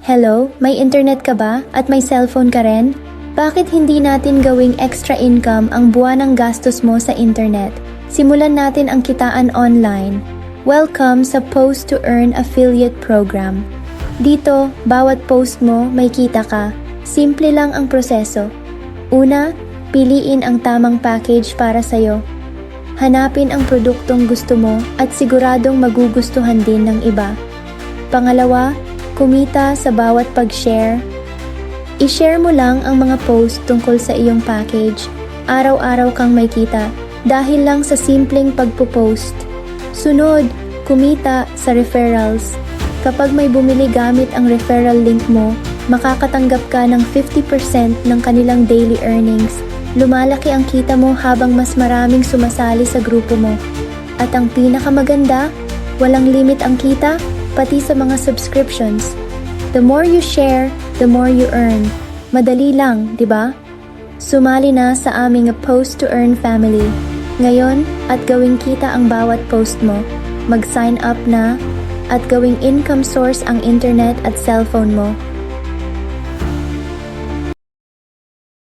Hello, may internet ka ba at may cellphone ka rin? Bakit hindi natin gawing extra income ang buwanang gastos mo sa internet? Simulan natin ang kitaan online. Welcome sa Post to Earn Affiliate Program. Dito, bawat post mo may kita ka. Simple lang ang proseso. Una, piliin ang tamang package para sa'yo. Hanapin ang produktong gusto mo at siguradong magugustuhan din ng iba. Pangalawa, kumita sa bawat pag-share. I-share mo lang ang mga post tungkol sa iyong package. Araw-araw kang may kita dahil lang sa simpleng pagpo-post. Sunod, kumita sa referrals. Kapag may bumili gamit ang referral link mo, makakatanggap ka ng 50% ng kanilang daily earnings. Lumalaki ang kita mo habang mas maraming sumasali sa grupo mo. At ang pinakamaganda, walang limit ang kita, pati sa mga subscriptions. The more you share, the more you earn. Madali lang, di ba? Sumali na sa aming Post to Earn family. Ngayon, at gawing kita ang bawat post mo. Mag-sign up na at gawing income source ang internet at cellphone mo.